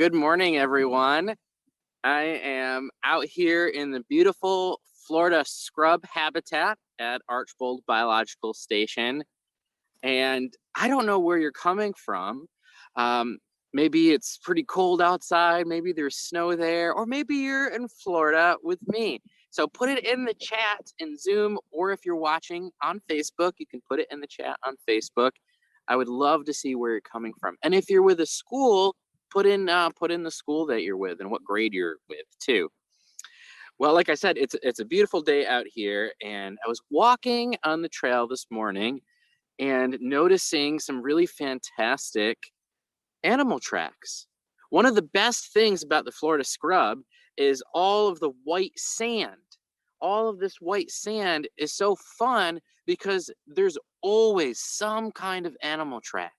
Good morning, everyone. I am out here in the beautiful Florida scrub habitat at Archbold Biological Station. And I don't know where you're coming from. Maybe it's pretty cold outside. Maybe there's snow there, or maybe you're in Florida with me. So put it in the chat in Zoom, or if you're watching on Facebook, you can put it in the chat on Facebook. I would love to see where you're coming from. And if you're with a school, put in the school that you're with and what grade you're with too. Well, like I said, it's a beautiful day out here, and I was walking on the trail this morning and noticing some really fantastic animal tracks. One of the best things about the Florida scrub is all of the white sand. All of this white sand is so fun because there's always some kind of animal track.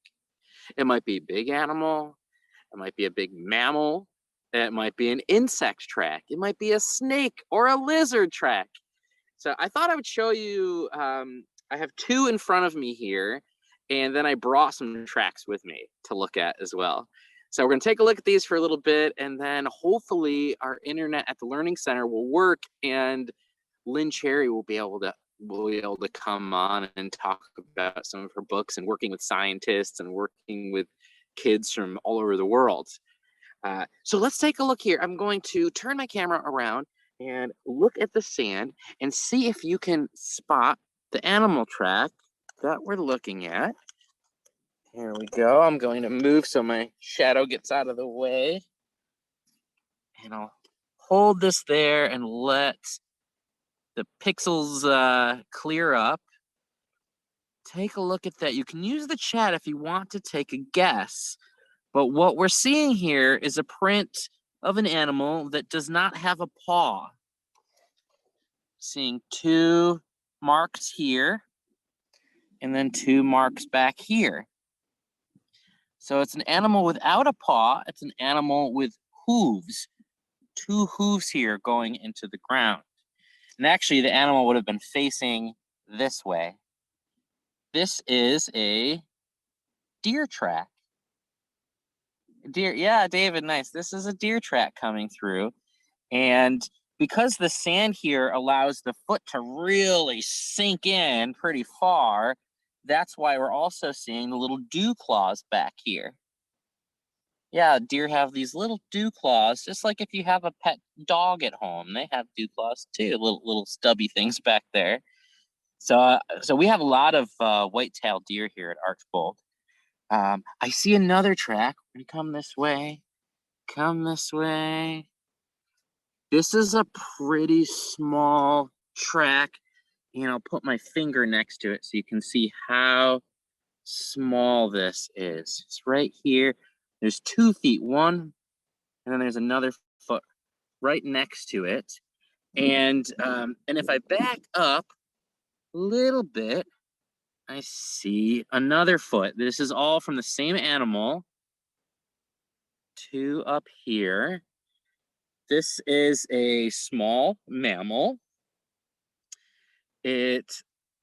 It might be a big animal, it might be a big mammal, it might be an insect track, it might be a snake or a lizard track. So I thought I would show you, I have two in front of me here, and then I brought some tracks with me to look at as well. So we're gonna take a look at these for a little bit, and then hopefully our internet at the Learning Center will work, and Lynne will be able to come on and talk about some of her books and working with scientists and working with kids from all over the world. So let's take a look here. I'm going to turn my camera around and look at the sand and see if you can spot the animal track that we're looking at. Here we go. I'm going to move so my shadow gets out of the way. And I'll hold this there and let the pixels clear up. Take a look at that. You can use the chat if you want to take a guess. But what we're seeing here is a print of an animal that does not have a paw. Seeing two marks here and then two marks back here. So it's an animal without a paw. It's an animal with hooves. Two hooves here going into the ground. And actually the animal would have been facing this way. This is a deer track. Deer, yeah, David, nice. This is a deer track coming through. And because the sand here allows the foot to really sink in pretty far, that's why we're also seeing the little dew claws back here. Yeah, deer have these little dew claws, just like if you have a pet dog at home. They have dew claws too, little stubby things back there. So we have a lot of white-tailed deer here at Archbold. I see another track. We're gonna come this way. Come this way. This is a pretty small track, and I'll put my finger next to it so you can see how small this is. It's right here. There's 2 feet, one, and then there's another foot right next to it. And if I back up a little bit, I see another foot. This is all from the same animal. 2 up here. This is a small mammal. It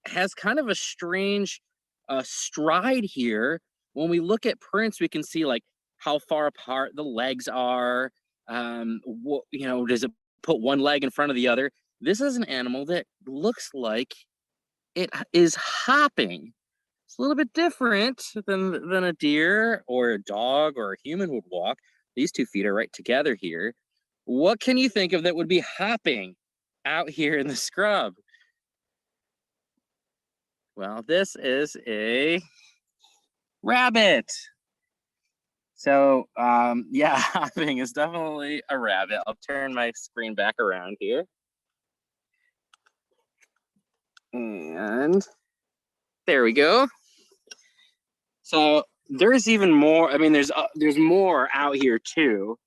has kind of a strange stride here. When we look at prints, we can see like how far apart the legs are. Does it put one leg in front of the other? This is an animal that looks like it is hopping. It's a little bit different than a deer or a dog or a human would walk. These 2 feet are right together here. What can you think of that would be hopping out here in the scrub? Well, this is a rabbit. So, yeah, hopping is definitely a rabbit. I'll turn my screen back around here. And there we go. So there's even more. I mean, there's more out here too.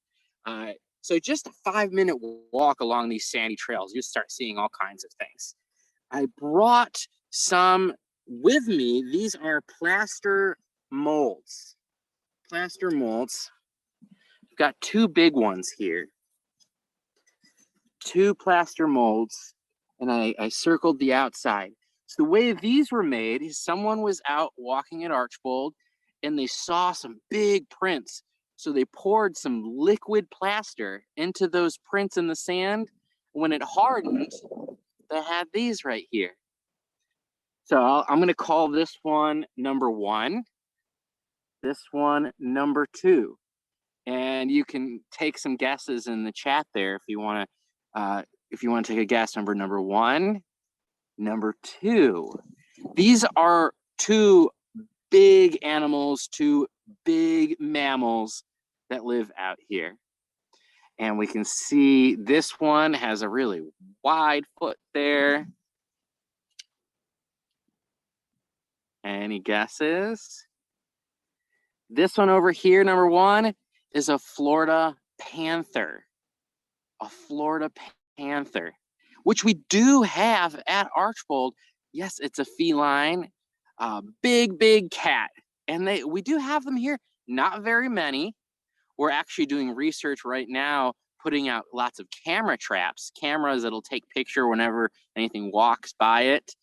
So just a 5-minute walk along these sandy trails, you start seeing all kinds of things. I brought some with me. These are plaster molds. Plaster molds. I've got 2 big ones here. 2 plaster molds, and I circled the outside. So the way these were made is someone was out walking at Archbold, and they saw some big prints. So they poured some liquid plaster into those prints in the sand. When it hardened, they had these right here. So I'm going to call this one number 1, this one number 2. And you can take some guesses in the chat there if you want to take a guess. Number 1, number 2. These are 2 big animals, 2 big mammals that live out here. And we can see this one has a really wide foot there. Any guesses? This one over here, number 1, is a Florida panther. A Florida panther, which we do have at Archbold. Yes, it's a feline, big cat. And we do have them here, not very many. We're actually doing research right now, putting out lots of camera traps, cameras that'll take picture whenever anything walks by it.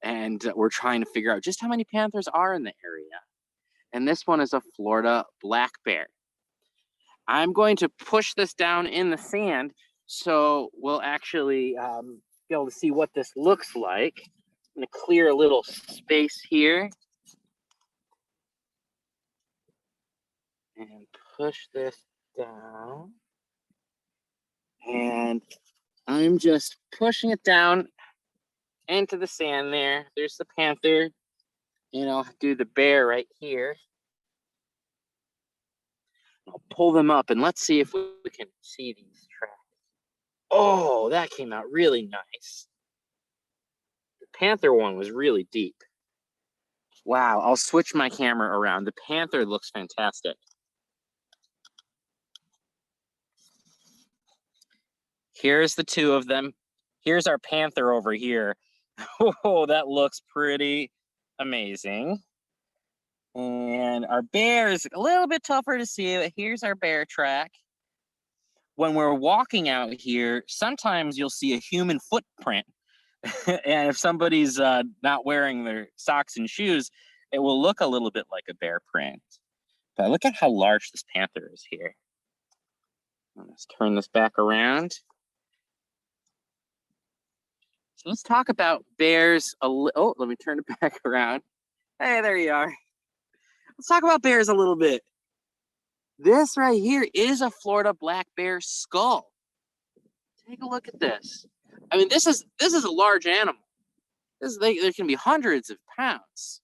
And we're trying to figure out just how many panthers are in the area. And this one is a Florida black bear. I'm going to push this down in the sand so we'll actually be able to see what this looks like. I'm going to clear a little space here and push this down. And I'm just pushing it down into the sand there. There's the panther, and I'll do the bear right here. I'll pull them up and let's see if we can see these tracks. Oh, that came out really nice. The panther one was really deep. Wow, I'll switch my camera around. The panther looks fantastic. Here's the 2 of them. Here's our panther over here. Oh, that looks pretty amazing. And our bear is a little bit tougher to see, but here's our bear track. When we're walking out here, sometimes you'll see a human footprint. And if somebody's not wearing their socks and shoes, it will look a little bit like a bear print. But look at how large this panther is here. Let's turn this back around. So let's talk about bears oh, let me turn it back around. Hey, there you are. Let's talk about bears a little bit. This right here is a Florida black bear skull. Take a look at this. I mean, this is a large animal. There can be hundreds of pounds.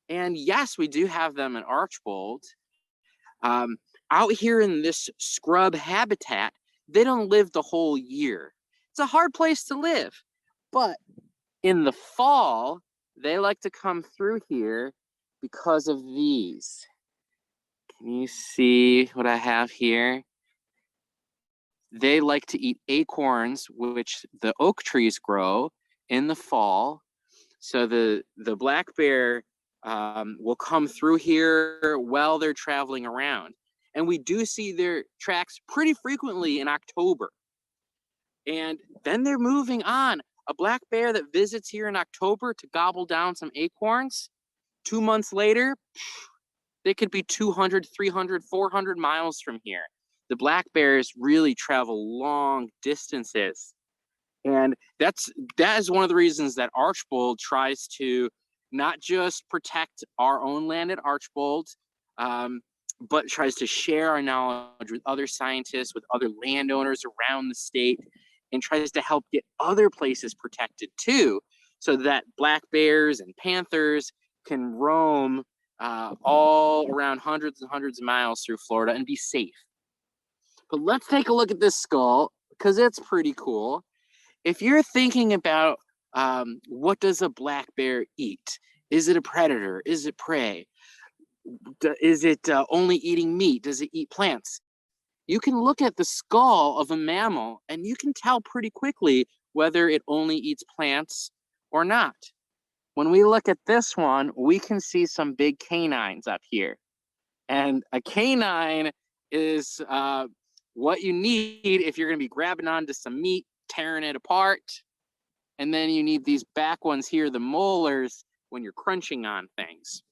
And yes, we do have them in Archbold. Out here in this scrub habitat, they don't live the whole year. It's a hard place to live. But in the fall, they like to come through here because of these. Can you see what I have here? They like to eat acorns, which the oak trees grow in the fall. So the black bear will come through here while they're traveling around. And we do see their tracks pretty frequently in October. And then they're moving on. A black bear that visits here in October to gobble down some acorns, 2 months later, they could be 200, 300, 400 miles from here. The black bears really travel long distances. And that is one of the reasons that Archbold tries to not just protect our own land at Archbold, but tries to share our knowledge with other scientists, with other landowners around the state, and tries to help get other places protected too, so that black bears and panthers can roam all around hundreds and hundreds of miles through Florida and be safe. But let's take a look at this skull, because it's pretty cool. If you're thinking about what does a black bear eat? Is it a predator? Is it prey? Is it only eating meat? Does it eat plants? You can look at the skull of a mammal and you can tell pretty quickly whether it only eats plants or not. When we look at this one, we can see some big canines up here. And a canine is what you need if you're going to be grabbing onto some meat, tearing it apart. And then you need these back ones here, the molars, when you're crunching on things.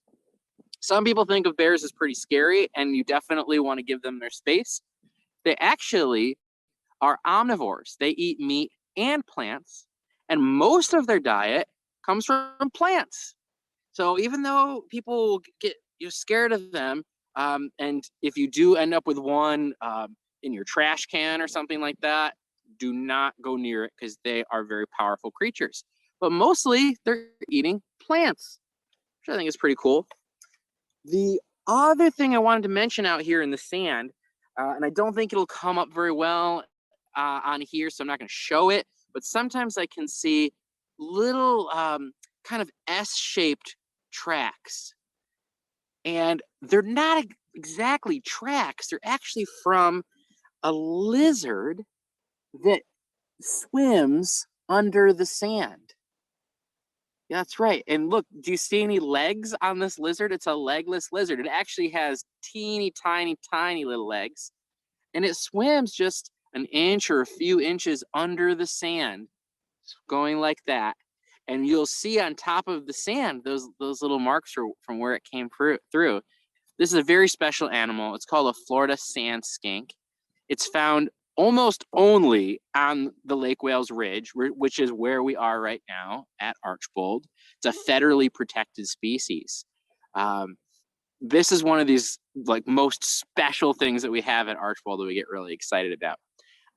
Some people think of bears as pretty scary, and you definitely want to give them their space. They actually are omnivores. They eat meat and plants, and most of their diet comes from plants. So even though people get scared of them, and if you do end up with one in your trash can or something like that, do not go near it because they are very powerful creatures. But mostly they're eating plants, which I think is pretty cool. The other thing I wanted to mention out here in the sand, and I don't think it'll come up very well on here, so I'm not going to show it, but sometimes I can see little kind of S-shaped tracks. And they're not exactly tracks. They're actually from a lizard that swims under the sand. Yeah, that's right. And look, do you see any legs on this lizard? It's a legless lizard. It actually has teeny, tiny, tiny little legs. And it swims just an inch or a few inches under the sand, going like that. And you'll see on top of the sand those little marks from where it came through. This is a very special animal. It's called a Florida sand skink. It's found almost only on the Lake Wales Ridge, which is where we are right now at Archbold. It's a federally protected species. This is one of these like most special things that we have at Archbold that we get really excited about.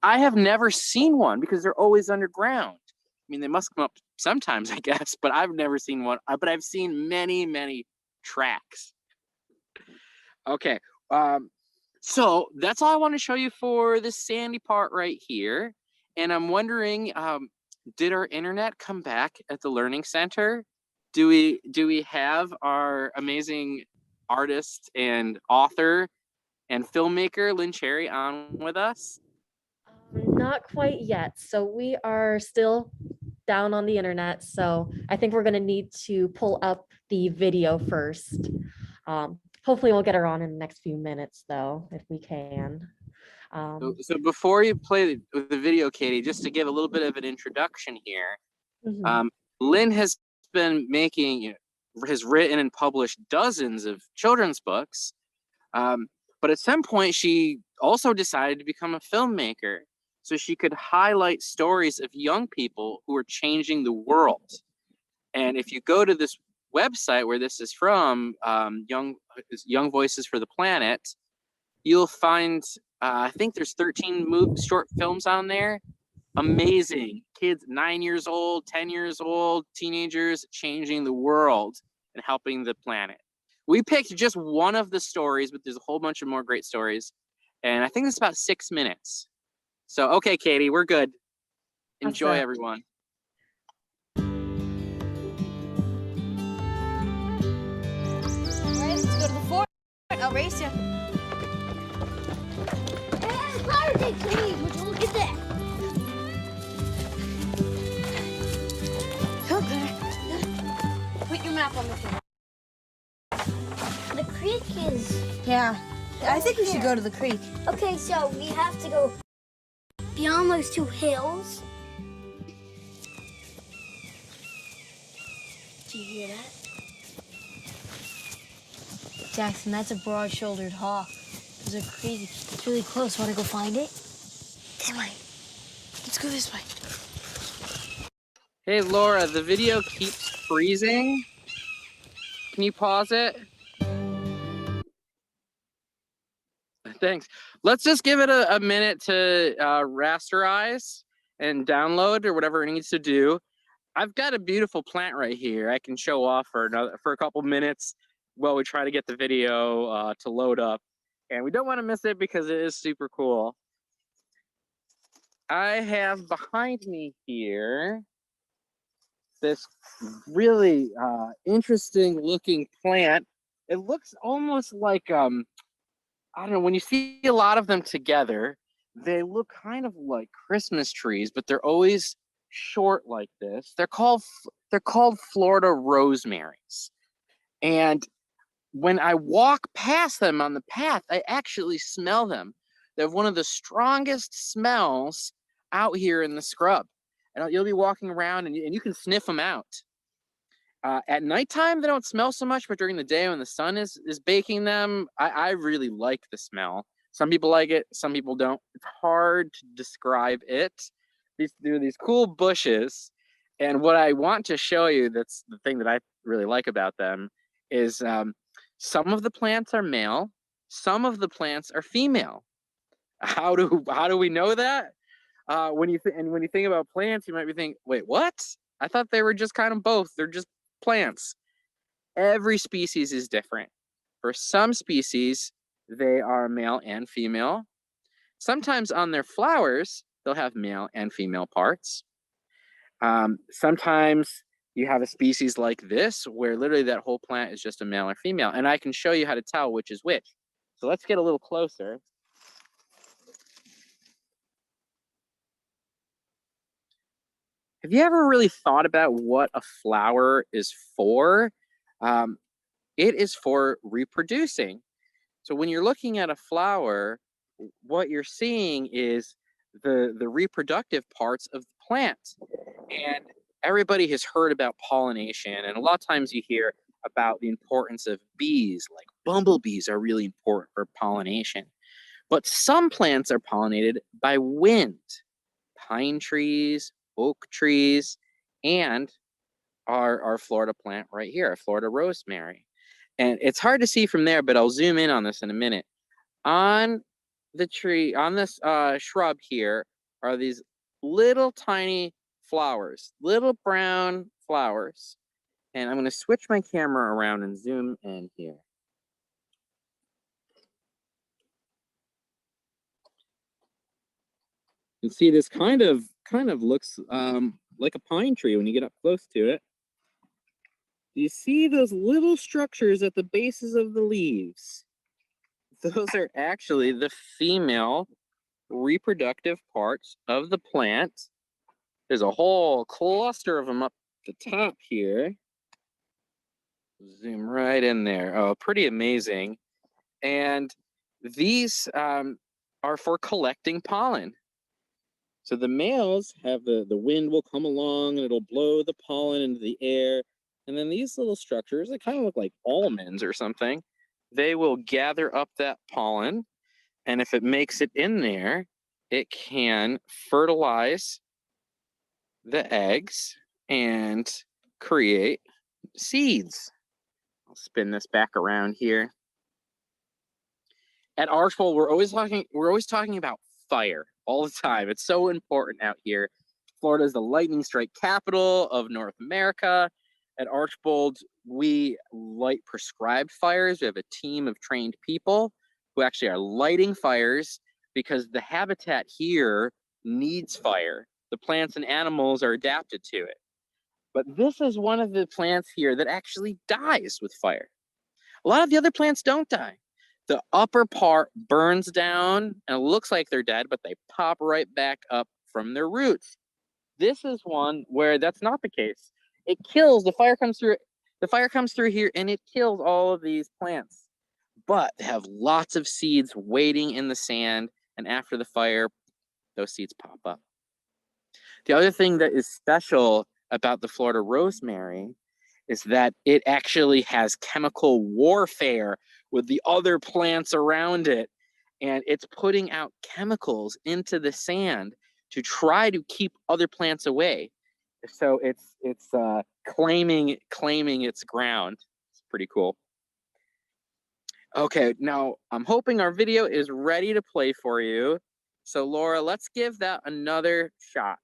I have never seen one because they're always underground. I mean, they must come up sometimes, I guess, but I've never seen one. But I've seen many, many tracks. Okay, so that's all I want to show you for this sandy part right here. And I'm wondering, did our internet come back at the Learning Center? Do we have our amazing artist and author and filmmaker Lynne Cherry on with us? Not quite yet. So we are still down on the internet. So I think we're going to need to pull up the video first. Hopefully we'll get her on in the next few minutes though, if we can. So before you play the video, Katie, just to give a little bit of an introduction here, Lynne has been has written and published dozens of children's books, but at some point she also decided to become a filmmaker so she could highlight stories of young people who are changing the world. And if you go to this website where this is from, Young Voices for the Planet, you'll find, I think there's 13 short films on there. Amazing. Kids 9 years old, 10 years old, teenagers changing the world and helping the planet. We picked just one of the stories, but there's a whole bunch of more great stories. And I think it's about 6 minutes. So, okay, Katie, we're good. Enjoy, Awesome. everyone. Let's go to the fort. I'll race you. Look at that. Okay. Put your map on the floor. The creek is... Yeah. I think we should go to the creek. Okay, so we have to go beyond those two hills. Do you hear that? Jackson, that's a broad-shouldered hawk. Those are crazy. It's really close. Want to go find it? Come on. Let's go this way. Hey, Laura, the video keeps freezing. Can you pause it? Thanks. Let's just give it a minute to rasterize and download or whatever it needs to do. I've got a beautiful plant right here I can show off for a couple minutes while we try to get the video to load up. And we don't want to miss it because it is super cool. I have behind me here this really interesting looking plant. It looks almost like I don't know, when you see a lot of them together, they look kind of like Christmas trees, but they're always short like this. They're called Florida Rosemarys. And when I walk past them on the path, I actually smell them. They have one of the strongest smells out here in the scrub. And you'll be walking around and you can sniff them out. At nighttime, they don't smell so much, but during the day when the sun is baking them, I really like the smell. Some people like it, some people don't. It's hard to describe it. There are these cool bushes, and what I want to show you, that's the thing that I really like about them, is some of the plants are male, some of the plants are female. How do we know that? When you think about plants, you might be thinking, wait, what? I thought they were just kind of both. They're just plants. Every species is different. For some species, they are male and female. Sometimes on their flowers, they'll have male and female parts. Sometimes you have a species like this, where literally that whole plant is just a male or female. And I can show you how to tell which is which. So let's get a little closer. Have you ever really thought about what a flower is for? It is for reproducing. So when you're looking at a flower, what you're seeing is the reproductive parts of the plant. And everybody has heard about pollination, and a lot of times you hear about the importance of bees, like bumblebees are really important for pollination. But some plants are pollinated by wind, pine trees, oak trees, and our Florida plant right here, our Florida rosemary. And it's hard to see from there, but I'll zoom in on this in a minute. On the tree, on this shrub here, are these little tiny flowers, little brown flowers. And I'm going to switch my camera around and zoom in here. You can see this kind of looks like a pine tree when you get up close to it. Do you see those little structures at the bases of the leaves? Those are actually the female reproductive parts of the plant. There's a whole cluster of them up the top here. Zoom right in there. Oh, pretty amazing. And these are for collecting pollen. So the males have the wind will come along and it'll blow the pollen into the air. And then these little structures, they kind of look like almonds or something. They will gather up that pollen. And if it makes it in there, it can fertilize the eggs and create seeds. I'll spin this back around here. At Archbold, we're always talking about fire all the time. It's so important out here. Florida is the lightning strike capital of North America. At Archbold, we light prescribed fires. We have a team of trained people who actually are lighting fires because the habitat here needs fire. The plants and animals are adapted to it. But this is one of the plants here that actually dies with fire. A lot of the other plants don't die. The upper part burns down and it looks like they're dead, but they pop right back up from their roots. This is one where that's not the case. It kills, the fire comes through here and it kills all of these plants. But they have lots of seeds waiting in the sand, and after the fire, those seeds pop up. The other thing that is special about the Florida rosemary is that it actually has chemical warfare with the other plants around it, and it's putting out chemicals into the sand to try to keep other plants away. So it's claiming its ground. It's pretty cool. Okay, now I'm hoping our video is ready to play for you. So Laura, let's give that another shot.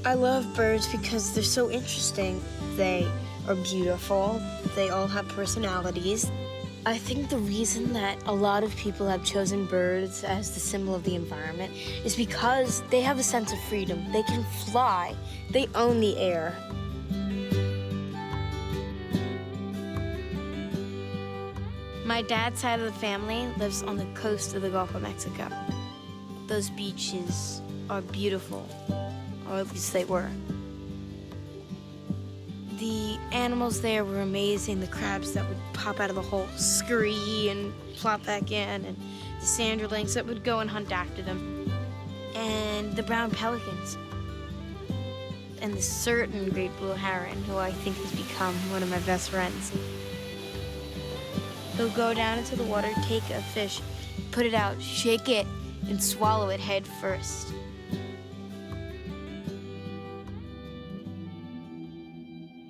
I love birds because they're so interesting. They are beautiful. They all have personalities. I think the reason that a lot of people have chosen birds as the symbol of the environment is because they have a sense of freedom. They can fly. They own the air. My dad's side of the family lives on the coast of the Gulf of Mexico. Those beaches are beautiful, or at least they were. The animals there were amazing. The crabs that would pop out of the hole, scurry and plop back in, and the sanderlings that would go and hunt after them, and the brown pelicans, and the certain great blue heron, who I think has become one of my best friends. He'll go down into the water, take a fish, put it out, shake it, and swallow it head first.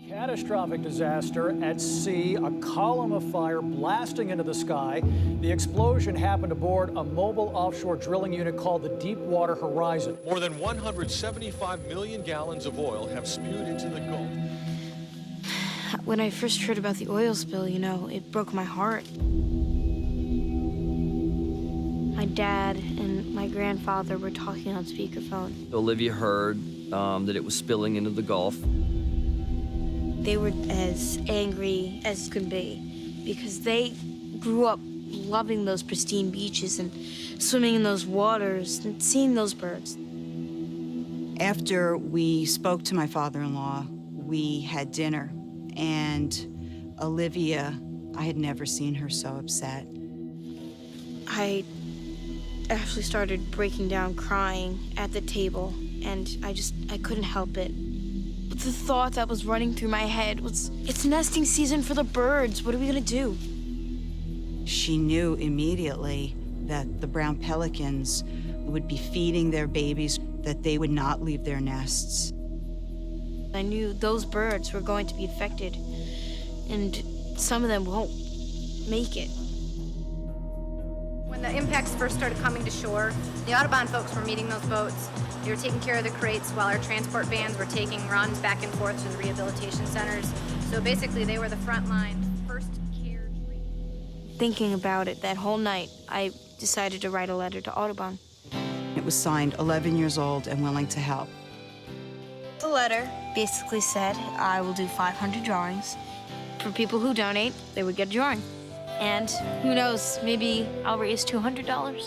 Catastrophic disaster at sea, a column of fire blasting into the sky. The explosion happened aboard a mobile offshore drilling unit called the Deepwater Horizon. More than 175 million gallons of oil have spewed into the Gulf. When I first heard about the oil spill, it broke my heart. My dad and my grandfather were talking on speakerphone. Olivia heard that it was spilling into the Gulf. They were as angry as could be because they grew up loving those pristine beaches and swimming in those waters and seeing those birds. After we spoke to my father-in-law, we had dinner, and Olivia, I had never seen her so upset. I actually started breaking down crying at the table, and I couldn't help it. But the thought that was running through my head was, it's nesting season for the birds. What are we gonna do? She knew immediately that the brown pelicans would be feeding their babies, that they would not leave their nests. I knew those birds were going to be affected, and some of them won't make it. When the impacts first started coming to shore, the Audubon folks were meeting those boats. They were taking care of the crates while our transport vans were taking runs back and forth to the rehabilitation centers. So basically, they were the front line, first care. Thinking about it that whole night, I decided to write a letter to Audubon. It was signed 11 years old and willing to help. The letter basically said I will do 500 drawings. For people who donate, they would get a drawing. And who knows, maybe I'll raise $200.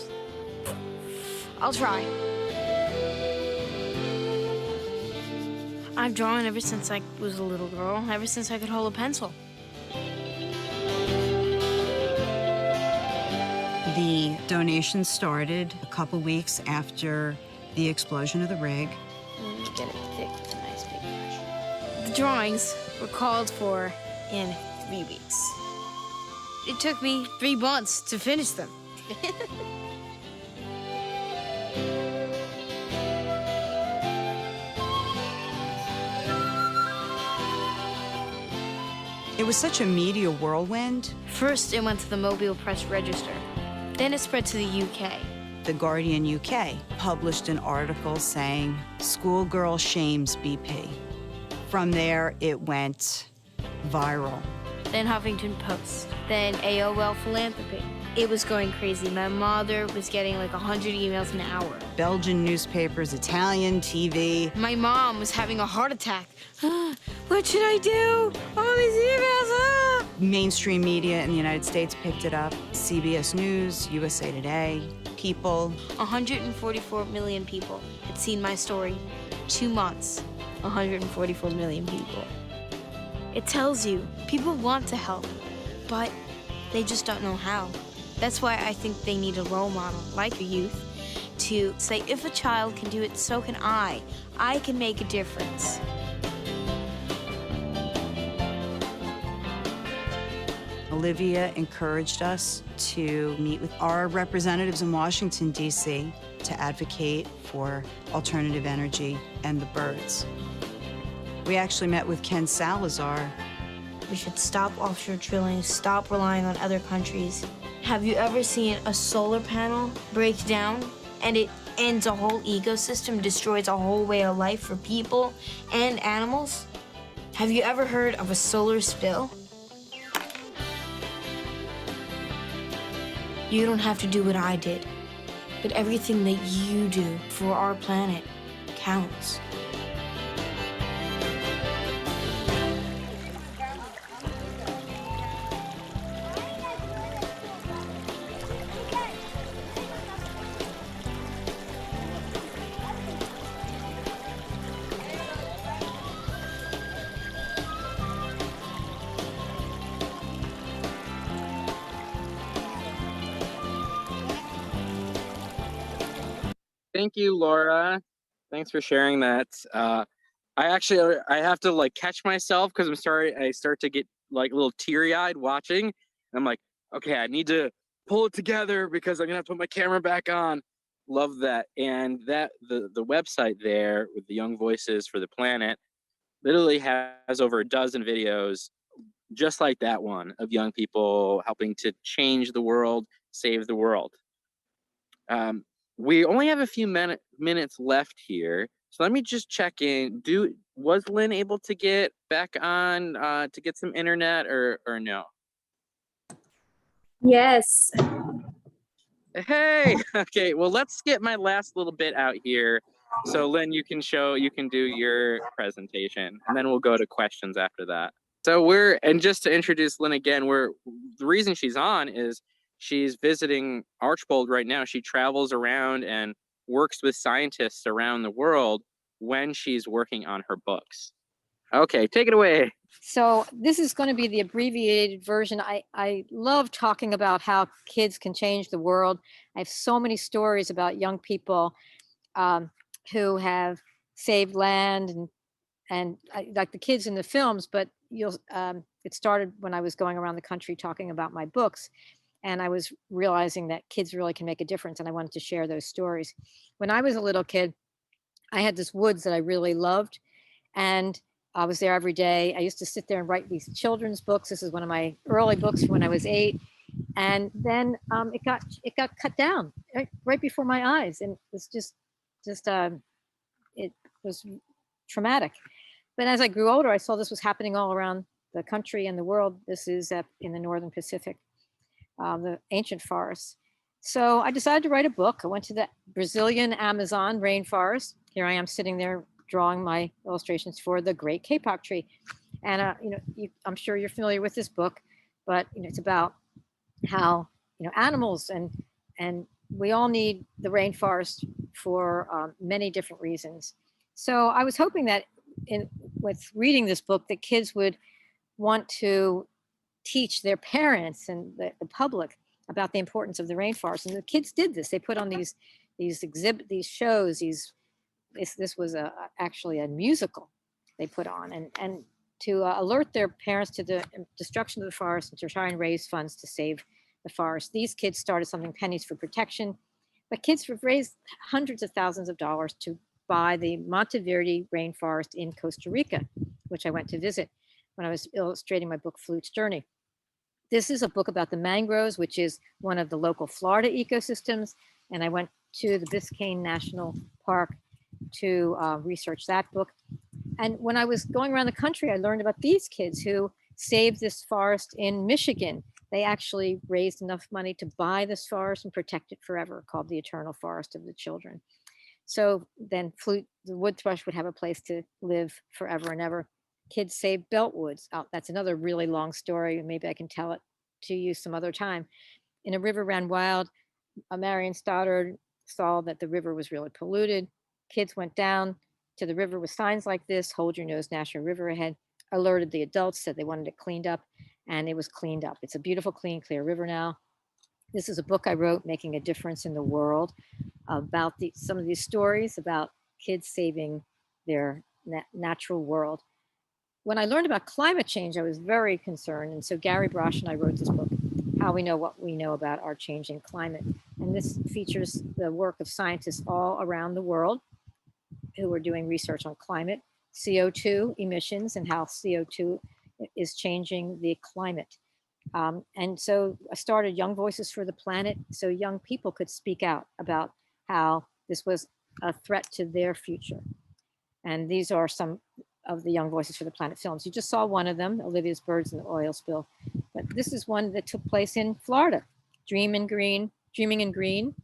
I'll try. I've drawn ever since I was a little girl, ever since I could hold a pencil. The donation started a couple weeks after the explosion of the rig. Let me get it thick with a nice big brush. The drawings were called for in 3 weeks. It took me 3 months to finish them. It was such a media whirlwind. First, it went to the Mobile Press Register. Then it spread to the UK. The Guardian UK published an article saying, "Schoolgirl shames BP." From there, it went viral. Then Huffington Post. Then AOL Philanthropy. It was going crazy. My mother was getting like 100 emails an hour. Belgian newspapers, Italian TV. My mom was having a heart attack. What should I do? All these emails, Mainstream media in the United States picked it up. CBS News, USA Today, People. 144 million people had seen my story. 2 months, 144 million people. It tells you people want to help, but they just don't know how. That's why I think they need a role model, like a youth, to say, if a child can do it, so can I. I can make a difference. Olivia encouraged us to meet with our representatives in Washington, D.C. to advocate for alternative energy and the birds. We actually met with Ken Salazar. We should stop offshore drilling, stop relying on other countries. Have you ever seen a solar panel break down and it ends a whole ecosystem, destroys a whole way of life for people and animals? Have you ever heard of a solar spill? You don't have to do what I did, but everything that you do for our planet counts. Thank you, Laura. Thanks for sharing that. I have to like catch myself because I start to get like a little teary-eyed watching. And I'm like, okay, I need to pull it together because I'm gonna have to put my camera back on. Love that. And that the website there with the Young Voices for the Planet literally has over a dozen videos just like that one of young people helping to change the world, save the world. We only have a few minutes left here, so let me just check in. Was Lynne able to get back on to get some internet or no? Yes. Hey, okay. Well, let's get my last little bit out here. So Lynne, you can do your presentation, and then we'll go to questions after that. So and just to introduce Lynne again, the reason she's on is she's visiting Archbold right now. She travels around and works with scientists around the world when she's working on her books. Okay, take it away. So this is going to be the abbreviated version. I love talking about how kids can change the world. I have so many stories about young people who have saved land and like the kids in the films, but it started when I was going around the country talking about my books. And I was realizing that kids really can make a difference. And I wanted to share those stories. When I was a little kid, I had this woods that I really loved. And I was there every day. I used to sit there and write these children's books. This is one of my early books when I was 8. And then it got cut down right before my eyes. And it was it was traumatic. But as I grew older, I saw this was happening all around the country and the world. This is in the Northern Pacific, the ancient forests. So I decided to write a book. I went to the Brazilian Amazon rainforest. Here I am sitting there drawing my illustrations for the great kapok tree. And, I'm sure you're familiar with this book, but, it's about how, animals and we all need the rainforest for many different reasons. So I was hoping that with reading this book, that kids would want to teach their parents and the public about the importance of the rainforest. And the kids did this. They put on these shows, this was actually a musical they put on and to alert their parents to the destruction of the forest and to try and raise funds to save the forest. These kids started something, Pennies for Protection, but kids have raised hundreds of thousands of dollars to buy the Monteverde rainforest in Costa Rica, which I went to visit when I was illustrating my book, Flute's Journey. This is a book about the mangroves, which is one of the local Florida ecosystems. And I went to the Biscayne National Park to research that book. And when I was going around the country, I learned about these kids who saved this forest in Michigan. They actually raised enough money to buy this forest and protect it forever, called the Eternal Forest of the Children. So then the wood thrush would have a place to live forever and ever. Kids saved beltwoods. Oh, that's another really long story. Maybe I can tell it to you some other time. In a river ran wild, Marion Stoddard saw that the river was really polluted. Kids went down to the river with signs like this: hold your nose, National River ahead. Alerted the adults, said they wanted it cleaned up, and it was cleaned up. It's a beautiful, clean, clear river now. This is a book I wrote, Making a Difference in the World, about some of these stories about kids saving their natural world. When I learned about climate change, I was very concerned. And so Gary Brosh and I wrote this book, How We Know What We Know About Our Changing Climate. And this features the work of scientists all around the world who are doing research on climate, CO2 emissions, and how CO2 is changing the climate. And so I started Young Voices for the Planet so young people could speak out about how this was a threat to their future. And these are some of the Young Voices for the Planet films. You just saw one of them, Olivia's Birds in the Oil Spill. But this is one that took place in Florida, Dreaming in Green.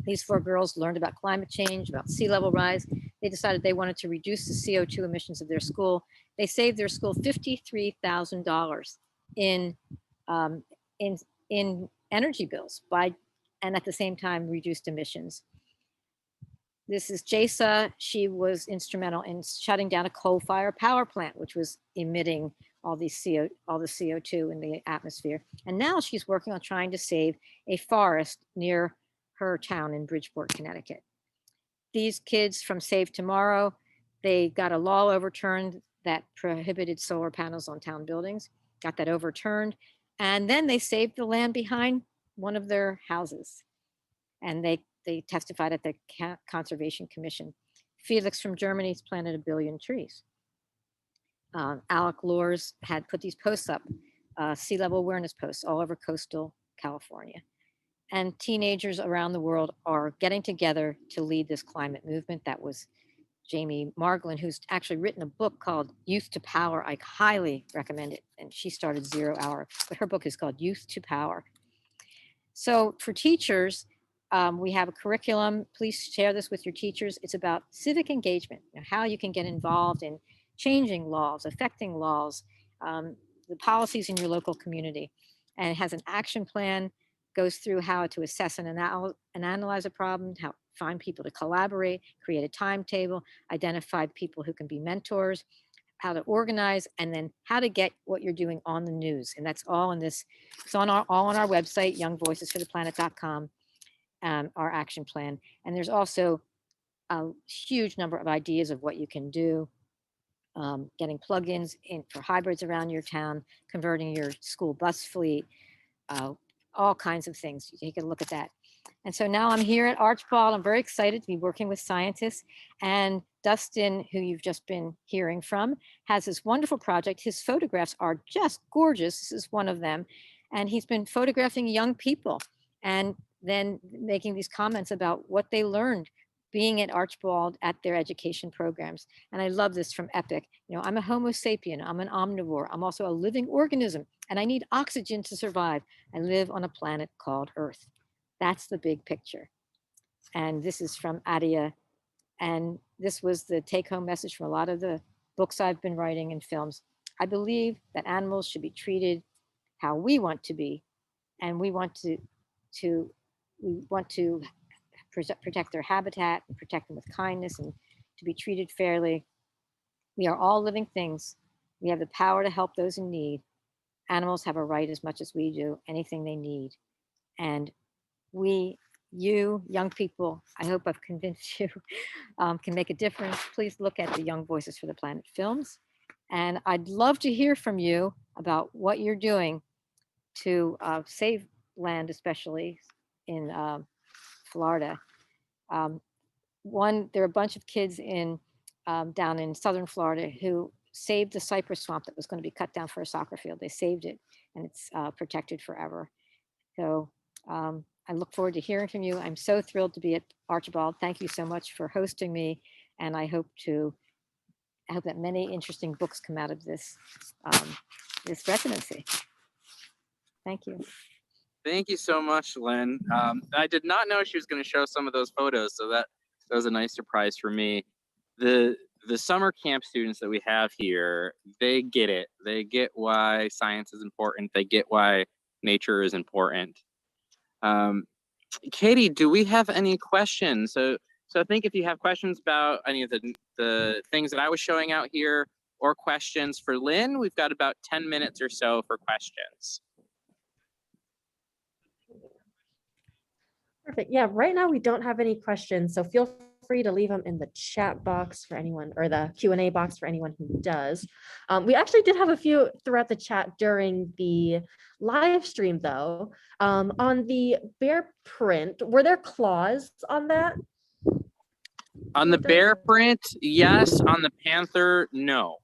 These 4 girls learned about climate change, about sea level rise. They decided they wanted to reduce the CO2 emissions of their school. They saved their school $53,000 in energy bills and at the same time reduced emissions. This is Jasa. She was instrumental in shutting down a coal-fired power plant, which was emitting all the CO2 in the atmosphere. And now she's working on trying to save a forest near her town in Bridgeport, Connecticut. these kids from Save Tomorrow, they got a law overturned that prohibited solar panels on town buildings, got that overturned. And then they saved the land behind one of their houses. And they testified at the Conservation Commission. Felix from Germany's planted 1 billion trees. Alec Loers had put these posts up, sea level awareness posts all over coastal California. And teenagers around the world are getting together to lead this climate movement. That was Jamie Margolin, who's actually written a book called Youth to Power. I highly recommend it. And she started 0 Hour, but her book is called Youth to Power. So for teachers, we have a curriculum. Please share this with your teachers. It's about civic engagement, how you can get involved in changing laws, affecting laws, the policies in your local community. And it has an action plan, goes through how to assess and analyze a problem, how to find people to collaborate, create a timetable, identify people who can be mentors, how to organize, and then how to get what you're doing on the news. And that's all in this. It's all on our website, youngvoicesfortheplanet.com, our action plan. And there's also a huge number of ideas of what you can do. Getting plugins in for hybrids around your town, converting your school bus fleet, all kinds of things. You can look at that. And so now I'm here at Archbald. I'm very excited to be working with scientists. And Dustin, who you've just been hearing from, has this wonderful project. His photographs are just gorgeous. This is one of them. And he's been photographing young people and then making these comments about what they learned being at Archbald at their education programs. And I love this from Epic. I'm a Homo sapien, I'm an omnivore, I'm also a living organism, and I need oxygen to survive. I live on a planet called Earth. That's the big picture. And this is from Adia. And this was the take-home message from a lot of the books I've been writing and films. I believe that animals should be treated how we want to be, and we want to protect their habitat and protect them with kindness and to be treated fairly. We are all living things. We have the power to help those in need. Animals have a right as much as we do, anything they need. And you young people, I hope I've convinced you, can make a difference. Please look at the Young Voices for the Planet films. And I'd love to hear from you about what you're doing to save land, especially in Florida. There are a bunch of kids down in southern Florida who saved the cypress swamp that was going to be cut down for a soccer field. They saved it, and it's protected forever. So I look forward to hearing from you. I'm so thrilled to be at Archibald. Thank you so much for hosting me, and I hope that many interesting books come out of this residency. Thank you. Thank you so much, Lynn. I did not know she was going to show some of those photos, so that was a nice surprise for me. The summer camp students that we have here, they get it. They get why science is important. They get why nature is important. Katie, do we have any questions? So I think if you have questions about any of the things that I was showing out here, or questions for Lynn, we've got about 10 minutes or so for questions. Perfect. Yeah, right now we don't have any questions, so feel free to leave them in the chat box for anyone, or the Q&A box for anyone who does. We actually did have a few throughout the chat during the live stream, though. On the bear print, were there claws on that? On the bear print, yes. On the panther, no.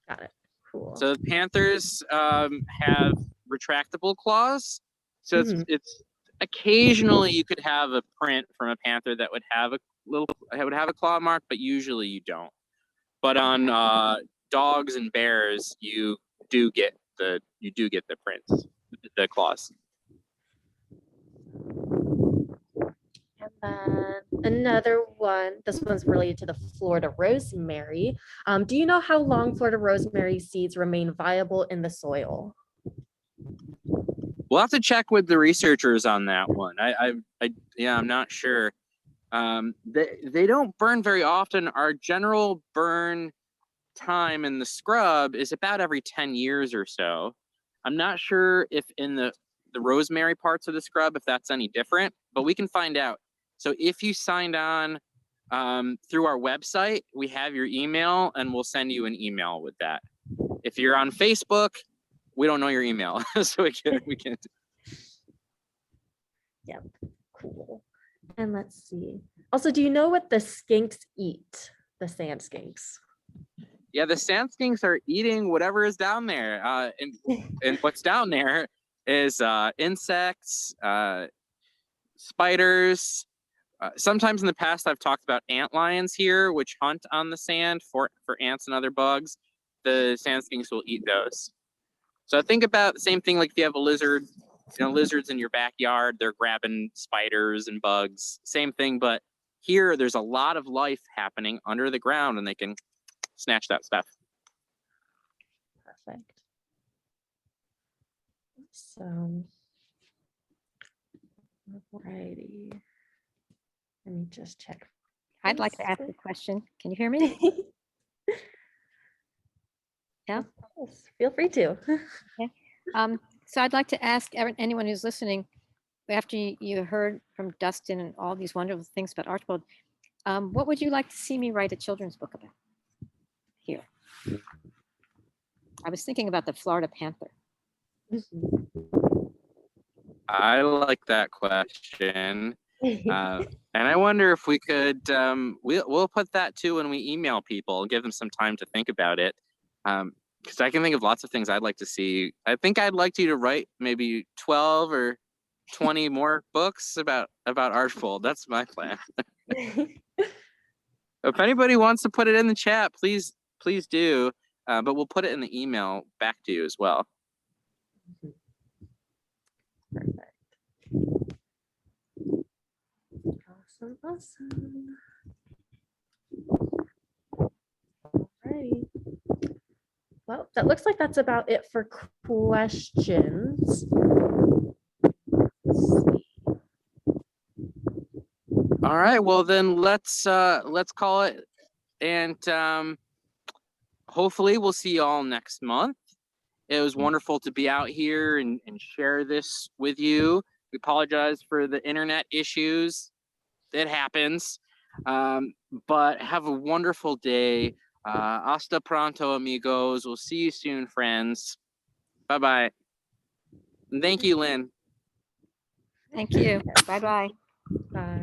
Got it. Cool. So the panthers have retractable claws. So it's occasionally you could have a print from a panther that would have a claw mark, but usually you don't. But on dogs and bears, you do get the prints, the claws. And then another one, this one's related to the Florida rosemary. Do you know how long Florida rosemary seeds remain viable in the soil? We'll have to check with the researchers on that one. I'm not sure. They don't burn very often. Our general burn time in the scrub is about every 10 years or so. I'm not sure if in the rosemary parts of the scrub, if that's any different, but we can find out. So if you signed on through our website. We have your email, and we'll send you an email with that. If you're on Facebook, we don't know your email, so we can. Yep, cool. And let's see. Also, do you know what the skinks eat? The sand skinks. Yeah, the sand skinks are eating whatever is down there. And what's down there is insects, spiders. Sometimes in the past, I've talked about ant lions here, which hunt on the sand for ants and other bugs. The sand skinks will eat those. So think about the same thing like if you have a lizard, lizards in your backyard, they're grabbing spiders and bugs. Same thing, but here there's a lot of life happening under the ground and they can snatch that stuff. Perfect. So, alrighty. Let me just check. I'd like to ask a question. Can you hear me? Yeah. Yes, feel free to. Okay. So I'd like to ask anyone who's listening, after you heard from Dustin and all these wonderful things about Archbold, what would you like to see me write a children's book about? Here. I was thinking about the Florida Panther. I like that question. And I wonder if we could, we'll put that too when we email people and give them some time to think about it. Because I can think of lots of things I'd like to see. I think I'd like you to write maybe 12 or 20 more books about Archbold. That's my plan. If anybody wants to put it in the chat, please do. But we'll put it in the email back to you as well. Perfect. Awesome. Alrighty. Well, that looks like that's about it for questions. All right, well then let's call it, and hopefully we'll see you all next month. It was wonderful to be out here and share this with you. We apologize for the internet issues. It happens, but have a wonderful day. Hasta pronto, amigos. We'll see you soon, friends. Bye-bye. And thank you, Lynn. Thank you. Bye-bye. Bye.